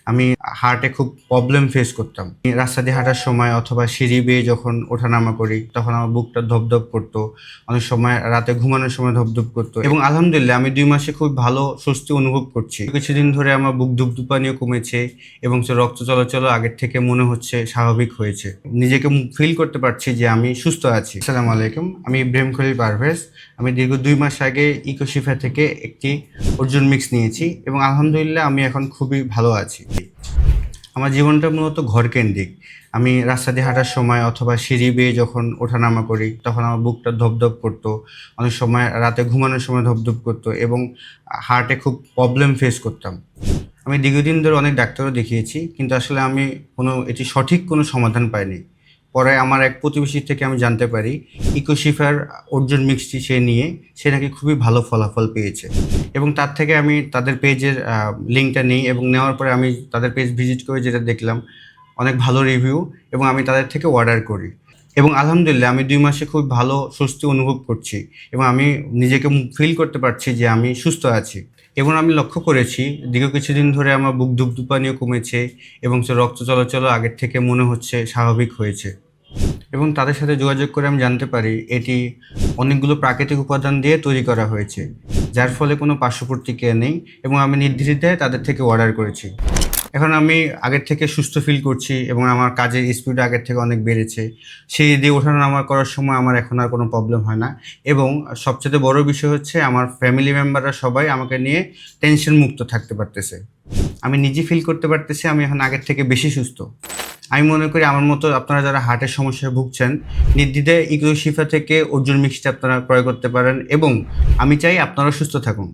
আমি হার্টে খুব প্রবলেম ফেস করতাম। রাস্তা দিয়ে হাঁটার সময় অথবা সিঁড়ি বেয়ে যখন ওঠানামা করি তখন আমার বুকটা ধপধপ করতো। অনেক সময় রাতে ঘুমানোর সময় ধপধপ করতো এবং আলহামদুলিল্লাহ আমি ২ মাসে খুব ভালো স্বস্তি অনুভব করছি। কিছুদিন ধরে আমার বুক ধুপধুপানিও কমেছে এবং রক্ত চলাচলও আগের থেকে মনে হচ্ছে স্বাভাবিক হয়েছে। নিজেকে ফিল করতে পারছি যে আমি সুস্থ আছি। আসসালামু আলাইকুম। আমি ইব্রাহিম খলিল পারভেজ। আমি দীর্ঘ ২ মাস আগে ইকোশিফা থেকে একটি অর্জুন মিক্স নিয়েছি এবং আলহামদুলিল্লাহ আমি এখন খুবই ভালো আছি। আমার জীবনটা মূলত ঘরকেন্দ্রিক। আমি রাস্তা দিয়ে হাঁটার সময় অথবা সিঁড়ি বেয়ে যখন ওঠানামা করি তখন আমার বুকটা ধপধপ করতো। অনেক সময় রাতে ঘুমানোর সময় ধপধপ করতো এবং হার্টে খুব প্রবলেম ফেস করতাম। আমি দীর্ঘদিন ধরে অনেক ডাক্তারও দেখিয়েছি, কিন্তু আসলে আমি এটি সঠিক কোনো সমাধান পাইনি। পরে আমার এক প্রতিবেশী থেকে আমি জানতে পারি ইকোশিফার অর্জুন মিক্সটি সে নাকি খুবই ভালো ফলাফল পেয়েছে এবং তার থেকে আমি তাদের পেজের লিঙ্কটা নিই এবং নেওয়ার পরে আমি তাদের পেজ ভিজিট করে যেটা দেখলাম অনেক ভালো রিভিউ এবং আমি তাদের থেকে অর্ডার করি এবং আলহামদুলিল্লাহ আমি ২ মাসে খুব ভালো স্বস্তি অনুভব করছি এবং আমি নিজেকে ফিল করতে পারছি যে আমি সুস্থ আছি। এবং আমি লক্ষ্য করেছি দীর্ঘ কিছুদিন ধরে আমার বুক ধুপধুপানিও কমেছে এবং রক্ত চলাচলও আগের থেকে মনে হচ্ছে স্বাভাবিক হয়েছে এবং তাদের সাথে যোগাযোগ করে আমি জানতে পারি এটি অনেকগুলো প্রাকৃতিক উপাদান দিয়ে তৈরি করা হয়েছে, যার ফলে কোনো পার্শ্বপ্রতিক্রিয়া নেই এবং আমি নির্দ্বিধায় তাদের থেকে অর্ডার করেছি। এখন আমি আগের থেকে সুস্থ ফিল করছি এবং আমার কাজের স্পিড আগের থেকে অনেক বেড়েছে। সিঁড়ি দিয়ে ওঠানামা করার সময় আমার এখন আর কোনো প্রবলেম হয় না এবং সবচেয়ে বড় বিষয় হচ্ছে আমার ফ্যামিলি মেম্বাররা সবাই আমাকে নিয়ে টেনশন মুক্ত থাকতে পারতেছে। আমি নিজে ফিল করতে পারতেছি আমি এখন আগের থেকে বেশি সুস্থ। আমি মনে করি আমার মতো আপনারা যারা হার্টের সমস্যায় ভুগছেন নির্দ্বিধায় ইকোশিফা থেকে অর্জুন মিক্সটা আপনারা ক্রয় করতে পারেন এবং আমি চাই আপনারা সুস্থ থাকুন।